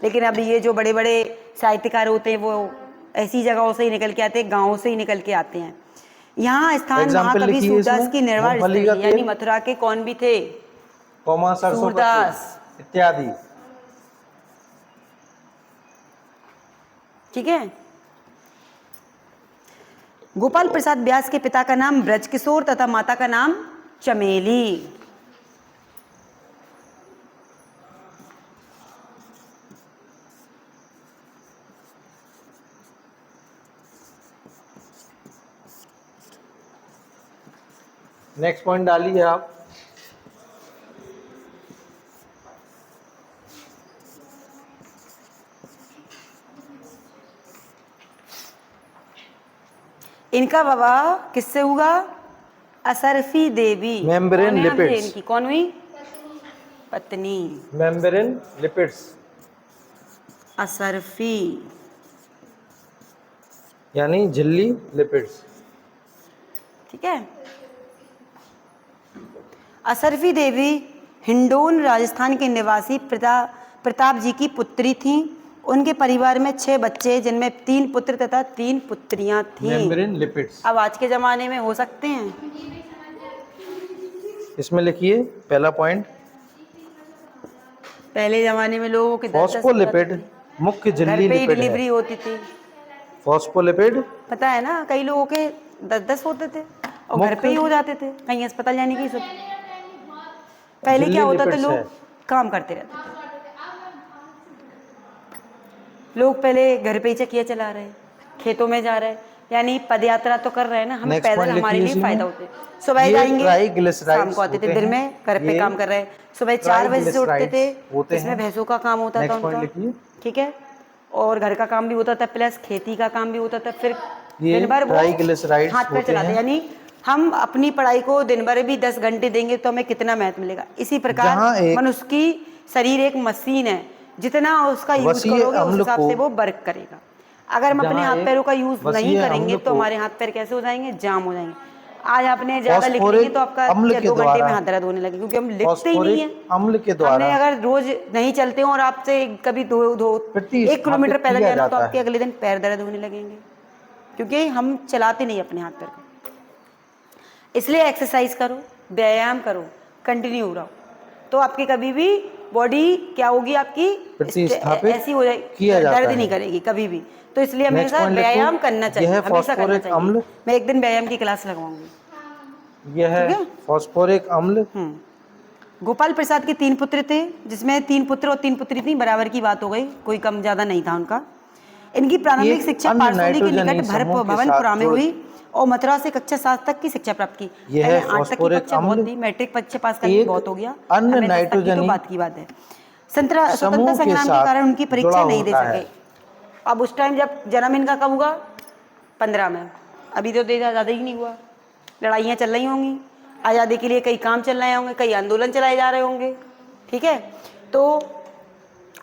Speaker 2: लेकिन अब ये जो बड़े बड़े साहित्यकार होते हैं वो ऐसी जगहों से ही निकल के आते हैं, गाँव से ही निकल के आते हैं। यहाँ स्थान
Speaker 1: एग्जाम्पल
Speaker 2: महाकवि
Speaker 1: लिखिए
Speaker 2: सूरदास
Speaker 1: इसमें।
Speaker 2: की निर्वाण
Speaker 1: मूंगफली का
Speaker 2: स्थली, यानी
Speaker 1: तेल,
Speaker 2: मथुरा के कौन भी थे?
Speaker 1: कौमा सरसों का
Speaker 2: सूरदास,
Speaker 1: तेल इत्यादि,
Speaker 2: ठीक है। गोपाल प्रसाद व्यास के पिता का नाम ब्रजकिशोर तथा माता का नाम चमेली।
Speaker 1: नेक्स्ट पॉइंट डालिए आप।
Speaker 2: इनका विवाह किससे हुआ? असरफी देवी।
Speaker 1: मेम्ब्रेन
Speaker 2: कौन है अब ये?
Speaker 1: लिपिड्स।
Speaker 2: इनकी कौन हुई? पत्नी
Speaker 1: मेम्ब्रेन लिपिड्स
Speaker 2: असरफी,
Speaker 1: यानी झिल्ली लिपिड्स,
Speaker 2: ठीक है। असरफी देवी हिंडोन राजस्थान के निवासी प्रताप जी की पुत्री थीं। उनके परिवार में 6 बच्चे, जिनमें 3 पुत्र तथा 3 पुत्रियां थीं।
Speaker 1: Membrane lipids.
Speaker 2: अब आज के ज़माने में हो सकते हैं?
Speaker 1: इसमें लिखिए पहला पॉइंट,
Speaker 2: पहले ज़माने में लोगों के 10-10
Speaker 1: फॉस्फोलिपिड मुख्य
Speaker 2: घर
Speaker 1: झिल्ली
Speaker 2: पे ही
Speaker 1: लिपिड
Speaker 2: डिलीवरी
Speaker 1: है।
Speaker 2: होती थी,
Speaker 1: फॉस्फोलिपिड
Speaker 2: पता है ना? कई लोगों के 10-10 होते थे और घर पे ही हो जाते थे, कहीं अस्पताल जाने की सब। पहले क्या होता था, लोग काम करते रहते थे। लोग पहले घर पे ही चकिया चला रहे, खेतों में जा रहे, यानी पद यात्रा तो कर रहे हैं ना, हमें
Speaker 1: Next
Speaker 2: पैदल
Speaker 1: point
Speaker 2: हमारे
Speaker 1: लिखिए
Speaker 2: लिए
Speaker 1: इसमें।
Speaker 2: फायदा होते हैं। सुबह
Speaker 1: ये
Speaker 2: जाएंगे,
Speaker 1: ट्राइग्लिसराइड्स
Speaker 2: शाम को आते थे,
Speaker 1: होते
Speaker 2: दिन
Speaker 1: हैं।
Speaker 2: में घर पे
Speaker 1: ये
Speaker 2: काम कर रहे हैं। सुबह 4 बजे से उठते थे,
Speaker 1: ट्राइग्लिसराइड्स होते
Speaker 2: इसमें
Speaker 1: हैं।
Speaker 2: भैंसों का काम होता था
Speaker 1: नेक्स्ट पॉइंट
Speaker 2: उनका,
Speaker 1: लिखिए।
Speaker 2: ठीक है, और घर का काम भी होता था, प्लस खेती का काम भी होता था। फिर
Speaker 1: ये
Speaker 2: दिन भर वो
Speaker 1: ट्राइग्लिसराइड्स
Speaker 2: हाथ पैर
Speaker 1: होते
Speaker 2: चलाते,
Speaker 1: हैं।
Speaker 2: यानी हम अपनी पढ़ाई को दिन भर भी 10 घंटे देंगे तो हमें कितना महत्व मिलेगा। इसी प्रकार
Speaker 1: जहाँ एक
Speaker 2: मनुष्य की शरीर एक मशीन है, जितना उसका यूज
Speaker 1: वसीय
Speaker 2: करोगे उस
Speaker 1: अम्ल
Speaker 2: हिसाब
Speaker 1: को,
Speaker 2: से वो वर्क करेगा। अगर हम अपने
Speaker 1: जहाँ
Speaker 2: हाथ
Speaker 1: एक
Speaker 2: पैरों का यूज नहीं
Speaker 1: वसीय
Speaker 2: करेंगे
Speaker 1: अम्ल
Speaker 2: तो
Speaker 1: को
Speaker 2: हमारे हाथ पैर कैसे हो जाएंगे, जाम हो जाएंगे। आज आपने ज्यादा लिख लेंगे
Speaker 1: फॉस्फोरिक
Speaker 2: तो आपका
Speaker 1: अम्ल के
Speaker 2: 2 घंटे में
Speaker 1: द्वारा,
Speaker 2: हाथ दर्द होने लगे, क्योंकि हम लिखते ही नहीं है।
Speaker 1: फॉस्फोरिक अम्ल के
Speaker 2: हमने
Speaker 1: द्वारा
Speaker 2: अगर रोज नहीं चलते हो और आपसे कभी 1 किलोमीटर पैदल
Speaker 1: किया
Speaker 2: जाना तो
Speaker 1: जाता
Speaker 2: आपके
Speaker 1: है।
Speaker 2: अगले दिन पैर दर्द होने लगेंगे, क्योंकि हम चलाते नहीं अपने हाथ पैर को। इसलिए एक्सरसाइज करो, व्यायाम करो, कंटिन्यू रहो, तो आपकी कभी भी बॉडी क्या होगी, आपकी
Speaker 1: प्रतिस्थापित
Speaker 2: ऐसी हो जाएगी,
Speaker 1: किया जाता
Speaker 2: दर्द
Speaker 1: है।
Speaker 2: नहीं करेगी कभी भी। तो इसलिए
Speaker 1: नेक्स्ट
Speaker 2: हमेशा
Speaker 1: पॉइंट लिखो।
Speaker 2: व्यायाम करना चाहिए,
Speaker 1: यह
Speaker 2: हमेशा करना
Speaker 1: फॉस्फोरिक अम्ल,
Speaker 2: चाहिए। मैं एक दिन व्यायाम की क्लास लगवाऊंगी।
Speaker 1: यह
Speaker 2: ठीक है।
Speaker 1: फॉस्फोरिक अम्ल।
Speaker 2: गोपाल प्रसाद के 3 पुत्र थे, जिसमें 3 पुत्र और 3 पुत्री थी, बराबर की बात हो गई, कोई कम ज्यादा नहीं था उनका। इनकी प्रारंभिक
Speaker 1: एक
Speaker 2: शिक्षा
Speaker 1: अन्य
Speaker 2: पारसोली के
Speaker 1: नाइट्रोजनी
Speaker 2: निकट
Speaker 1: समूह के
Speaker 2: भवनपुरा
Speaker 1: साथ
Speaker 2: में हुई और मथुरा से कक्षा 7 तक की शिक्षा प्राप्त की।
Speaker 1: यह
Speaker 2: पहले 8 तक की
Speaker 1: फॉस्फोरिक
Speaker 2: कक्षा बहुत
Speaker 1: अम्ल
Speaker 2: थी, मैट्रिक परीक्षा पास करके
Speaker 1: एक
Speaker 2: बहुत हो गया।
Speaker 1: अन्य
Speaker 2: हमें 10 तक की तो
Speaker 1: नाइट्रोजनी
Speaker 2: बात की बात है। स्वतंत्रता
Speaker 1: समूह के
Speaker 2: संग्राम के
Speaker 1: साथ
Speaker 2: कारण उनकी
Speaker 1: जुड़ा
Speaker 2: परीक्षा नहीं दे
Speaker 1: होता है।
Speaker 2: सके। अब उस टाइम जब जन्म इनका कब हुआ, 15 में, अभी तो ज़्यादा ही नहीं हुआ। लड़ाइयाँ चल रही होंगी, आज़ादी के लिए कई काम चल रहे होंगे, कई आंदोलन चलाए जा रहे होंगे, ठीक है। तो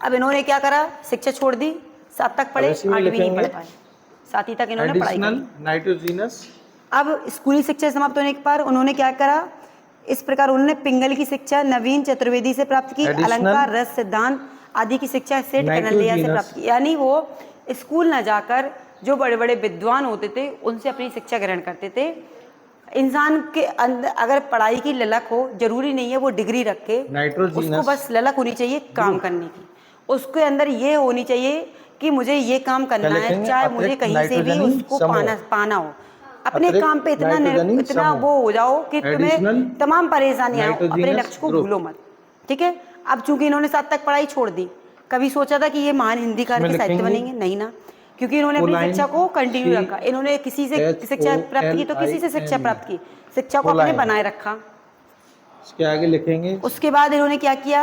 Speaker 2: अब इन्होंने क्या करा, शिक्षा छोड़ दी, 7 तक पढ़े, 8वीं नहीं पढ़ पाए, 7वीं तक इन्होंने पढ़ाई
Speaker 1: एडिशनल
Speaker 2: करी।
Speaker 1: नाइट्रोजीनस।
Speaker 2: अब स्कूली शिक्षा समाप्त होने के बाद उन्होंने क्या करा, इस प्रकार उन्होंने पिंगल की शिक्षा नवीन चतुर्वेदी से प्राप्त की,
Speaker 1: Additional
Speaker 2: अलंकार, रस, सिद्धांत आदि की शिक्षा सेठ कनैया से प्राप्त की। यानी वो स्कूल न जाकर जो बड़े बड़े विद्वान होते थे उनसे अपनी शिक्षा ग्रहण करते थे। इंसान के अंदर अगर पढ़ाई की ललक हो, जरूरी नहीं है वो डिग्री रखे, उसको बस ललक होनी चाहिए काम करने की। उसके अंदर ये होनी चाहिए कि मुझे ये काम करना है, चाहे मुझे कहीं से भी उसको पाना हो। अपने काम पे इतना वो हो जाओ कि तुम्हें तमाम परेशानियां हो, अपने लक्ष्य को भूलो मत, ठीक है। अब चूंकि इन्होंने 7 तक पढ़ाई छोड़ दी, कभी सोचा था कि ये महान हिंदीकार के साहित्य बनेंगे, नहीं ना, क्योंकि इन्होंने अपनी शिक्षा को कंटिन्यू रखा। इन्होंने किसी से शिक्षा प्राप्त की तो किसी से शिक्षा प्राप्त की, शिक्षा को अपने बनाए रखा।
Speaker 1: इसके आगे लिखेंगे।
Speaker 2: उसके बाद इन्होंने क्या किया,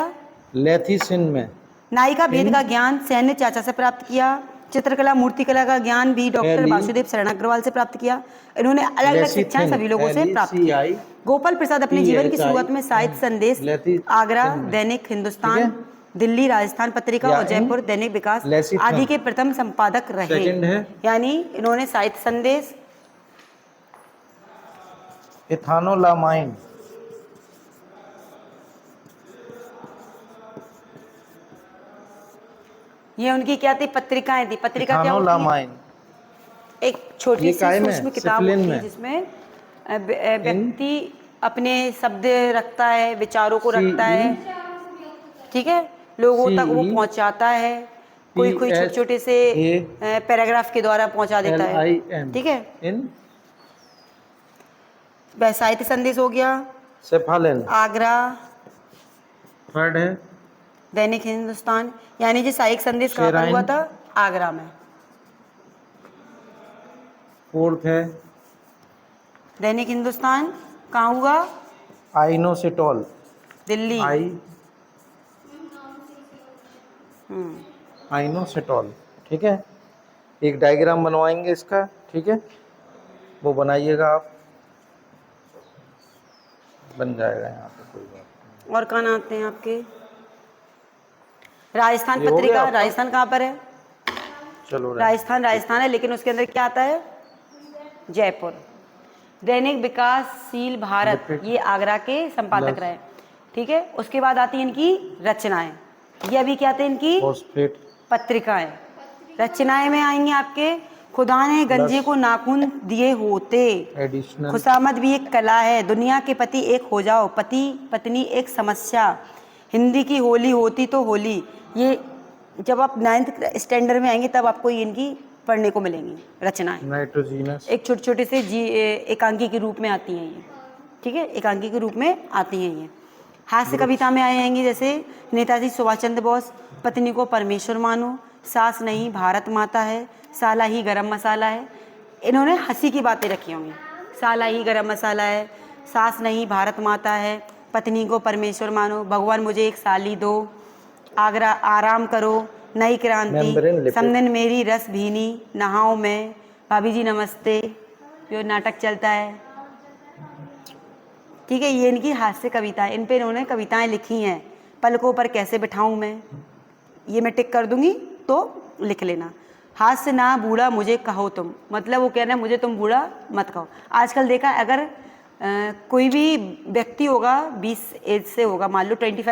Speaker 1: लेथिसिन में
Speaker 2: नायिका भेद का ज्ञान सैन्य चाचा से प्राप्त किया। चित्रकला मूर्तिकला का ज्ञान भी डॉक्टर वासुदेव शरण अग्रवाल से प्राप्त किया। इन्होंने अलग अलग शिक्षाएं सभी लोगों से प्राप्त की। गोपाल प्रसाद अपने जीवन की शुरुआत में साहित्य संदेश, आगरा दैनिक हिंदुस्तान, दिल्ली राजस्थान पत्रिका और जयपुर दैनिक विकास आदि के प्रथम संपादक रहे। यानी इन्होंने साहित्य संदेश,
Speaker 1: इथानोलामाइन,
Speaker 2: ये उनकी क्या थी, पत्रिकाएं थी। पत्रिका क्या होती है, एक छोटी सी सूक्ष्म किताब होती है जिसमें व्यक्ति अपने शब्द रखता है, विचारों को रखता है, ठीक है, लोगों तक वो पहुंचाता है। कोई कोई छोटे छोटे से पैराग्राफ के द्वारा पहुंचा देता है, ठीक है। साहित्य संदेश हो गया, आगरा,
Speaker 1: थर्ड है
Speaker 2: दैनिक हिंदुस्तान, यानी जो साहित्य संदेश कहाँ पर हुआ था, आगरा में।
Speaker 1: फोर्थ है
Speaker 2: दैनिक हिंदुस्तान कहाँ हुआ,
Speaker 1: आइनोसिटोल,
Speaker 2: दिल्ली।
Speaker 1: आइनोसिटोल, ठीक है। एक डायग्राम बनवाएंगे इसका, ठीक है, वो बनाइएगा आप, बन जाएगा यहाँ पे, कोई बात नहीं।
Speaker 2: और कहाँ आते हैं आपके, राजस्थान पत्रिका, राजस्थान कहाँ पर है,
Speaker 1: चलो
Speaker 2: राजस्थान है, लेकिन उसके अंदर क्या आता है, जयपुर। दैनिक विकासशील भारत, ये आगरा के संपादक रहे, ठीक है। उसके बाद आती है इनकी रचनाएं, ये अभी क्या थे इनकी पत्रिकाएं। रचनाएं में आएंगे आपके, खुदा ने गंजे को नाखून दिए होते, खुशामद भी एक कला है, दुनिया के पति एक हो जाओ, पति पत्नी एक समस्या, हिंदी की होली होती तो होली। ये जब आप 9th स्टैंडर्ड में आएंगे तब आपको इनकी पढ़ने को मिलेंगी रचनाएं। नाइट्रोजीनस एक छोटे छोटे से एकांकी के रूप में आती हैं ये, ठीक है, एकांकी के रूप में आती हैं ये। हास्य कविता में आएंगी जैसे नेताजी सुभाष चंद्र बोस, पत्नी को परमेश्वर मानो, सास नहीं भारत माता है, साला ही गरम मसाला है। इन्होंने हंसी की बातें रखी होंगी। साला ही गरम मसाला है, सास नहीं भारत माता है, पत्नी को परमेश्वर मानो, भगवान मुझे एक साली दो, आगरा आराम करो, नई
Speaker 1: Membrane
Speaker 2: क्रांति,
Speaker 1: lipid।
Speaker 2: समदिन मेरी रस भीनी, नहाओ मैं, भाभी जी नमस्ते, जो नाटक चलता है। ठीक है, ये इनकी हास्य कविता है, इन पे इन्होंने कविताएं लिखी हैं। पलकों पर कैसे बिठाऊं मैं, ये मैं टिक कर दूंगी तो लिख लेना। हास्य ना बूढ़ा मुझे कहो तुम, मतलब वो कह रहे हैं मुझे तुम बूढ़ा मत कहो। आजकल देखा अगर कोई भी व्यक्ति होगा 20 एज से होगा, मान लो 25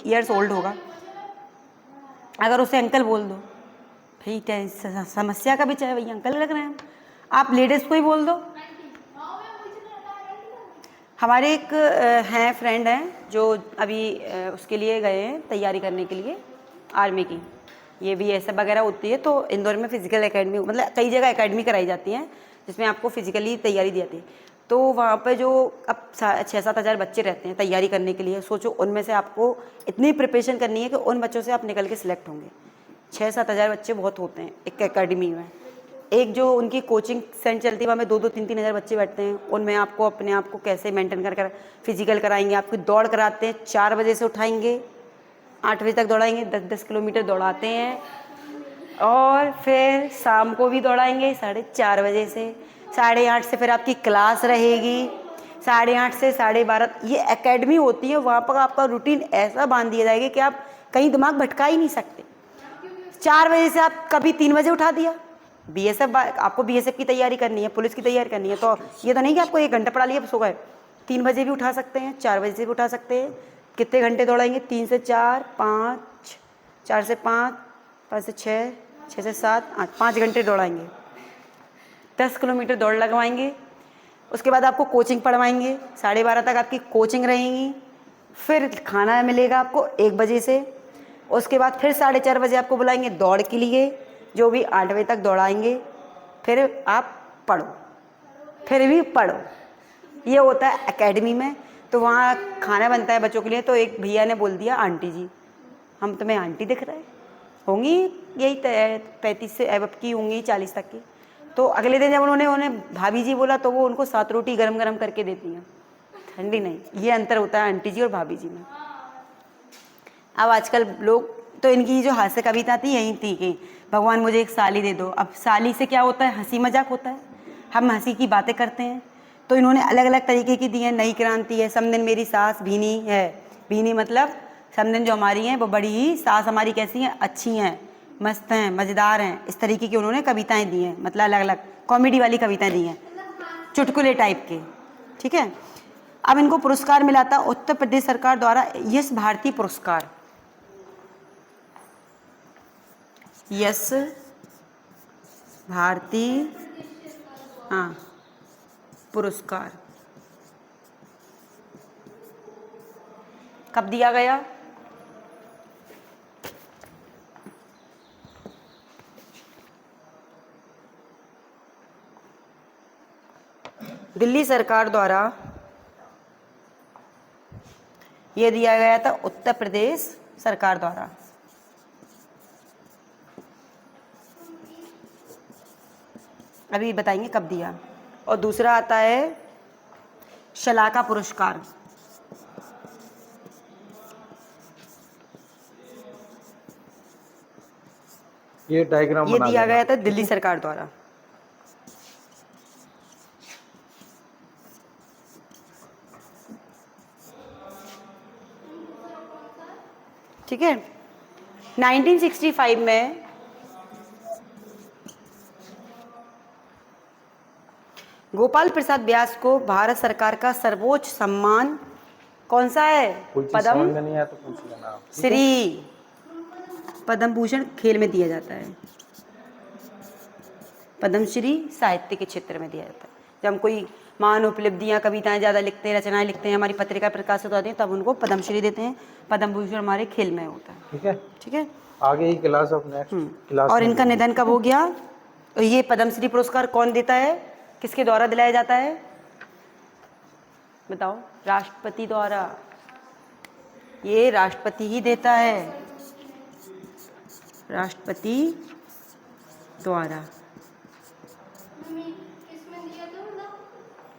Speaker 2: ईयर्स ओल्ड होगा, अगर उसे अंकल बोल दो, भाई समस्या का भी चाहे भैया अंकल लग रहे हैं, आप लेडीज़ को ही बोल दो। हमारे एक हैं फ्रेंड हैं जो अभी उसके लिए गए हैं तैयारी करने के लिए आर्मी की, ये भी ऐसा वगैरह होती है। तो इंदौर में फिजिकल एकेडमी, मतलब कई जगह एकेडमी कराई जाती हैं जिसमें आपको फिजिकली तैयारी दी जाती है। तो वहाँ पे जो अब 6-7 हज़ार बच्चे रहते हैं तैयारी करने के लिए, सोचो उनमें से आपको इतनी प्रिपरेशन करनी है कि उन बच्चों से आप निकल के सिलेक्ट होंगे। 6-7 हज़ार बच्चे बहुत होते हैं एक एकेडमी में। एक जो उनकी कोचिंग सेंटर चलती है वहाँ में 2-2, 3-3 हज़ार बच्चे बैठते हैं, उनमें आपको अपने आप को कैसे मेंटेन कर फिजिकल कराएंगे, आपकी दौड़ कराते हैं, 4 बजे से उठाएंगे, 8 बजे तक दौड़ाएंगे, 10-10 किलोमीटर दौड़ाते हैं, और फिर शाम को भी दौड़ाएंगे 4:30 बजे से, 8:30 से फिर आपकी क्लास रहेगी, 8:30 से 12:30 ये एकेडमी होती है। वहाँ पर आपका रूटीन ऐसा बांध दिया जाएगा कि आप कहीं दिमाग भटका ही नहीं सकते। 4 बजे से आप कभी 3 बजे उठा दिया, बीएसएफ, आपको बीएसएफ की तैयारी करनी है, पुलिस की तैयारी करनी है, तो ये तो नहीं कि आपको 1 घंटा पढ़ा लिया सो गए। 3 बजे भी उठा सकते हैं, 4 बजे से भी उठा सकते हैं। कितने घंटे दौड़ाएंगे? 3 से 4, 5, 4 से 5, 5 से 6, 6 से 7, 8, 5 घंटे दौड़ाएंगे, 10 किलोमीटर दौड़ लगवाएंगे। उसके बाद आपको कोचिंग पढ़वाएंगे, 12:30 तक आपकी कोचिंग रहेगी, फिर खाना मिलेगा आपको 1 बजे से। उसके बाद फिर 4:30 बजे आपको बुलाएंगे दौड़ के लिए, जो भी 8 बजे तक दौड़ाएंगे, फिर आप पढ़ो, फिर भी पढ़ो। ये होता है एकेडमी में। तो वहाँ खाना बनता है बच्चों के लिए। तो एक भैया ने बोल दिया, आंटी जी हम तुम्हें आंटी दिख रहे होंगी, यही 35 से अब की होंगी, 40 तक की। तो अगले दिन जब उन्होंने भाभी जी बोला तो वो उनको 7 रोटी गरम गरम करके देती हैं, ठंडी नहीं। ये अंतर होता है आंटी जी और भाभी जी में। अब आजकल लोग, तो इनकी जो हास्य कविता थी यही थी कि भगवान मुझे एक साली दे दो। अब साली से क्या होता है, हंसी मजाक होता है, हम हंसी की बातें करते हैं। तो इन्होंने अलग अलग तरीके की दी है। नई क्रांति है, समदिन मेरी सास भीनी है, भीनी मतलब समदिन जो हमारी हैं वो बड़ी ही, सास हमारी कैसी हैं, अच्छी हैं, मस्त हैं, मज़ेदार हैं। इस तरीके की उन्होंने कविताएं दी हैं, मतलब अलग अलग कॉमेडी वाली कविताएं दी हैं, चुटकुले टाइप के। ठीक है, अब इनको पुरस्कार मिला था उत्तर प्रदेश सरकार द्वारा, यश भारती पुरस्कार, यश भारती हाँ पुरस्कार कब दिया गया? दिल्ली सरकार द्वारा यह दिया गया था, उत्तर प्रदेश सरकार द्वारा। अभी बताएंगे कब दिया। और दूसरा आता है शलाका पुरस्कार,
Speaker 1: ये डायग्राम
Speaker 2: ये
Speaker 1: बना
Speaker 2: दिया
Speaker 1: देना।
Speaker 2: गया था दिल्ली सरकार द्वारा। ठीक है, 1965 में गोपाल प्रसाद व्यास को भारत सरकार का सर्वोच्च सम्मान कौन सा है?
Speaker 1: कोई चीज
Speaker 2: पद्म
Speaker 1: समझ में नहीं आया तो पूछ लेना आप, ठीक है?
Speaker 2: श्री, पद्म भूषण खेल में दिया जाता है, पद्मश्री साहित्य के क्षेत्र में दिया जाता है। जब हम कोई महान उपलब्धियाँ, कविताएं ज़्यादा लिखते हैं, रचनाएं लिखते हैं, हमारी पत्रिका प्रकाशित होती हैं, तब उनको पद्मश्री देते हैं। पद्म भूषण हमारे खेल में होता है।
Speaker 1: ठीक है,
Speaker 2: ठीक है,
Speaker 1: आगे ही क्लास ऑफ नेक्स्ट क्लास।
Speaker 2: और इनका निधन कब हो गया? और ये पद्मश्री पुरस्कार कौन देता है, किसके द्वारा दिलाया जाता है बताओ? राष्ट्रपति द्वारा। ये राष्ट्रपति ही देता है, राष्ट्रपति द्वारा।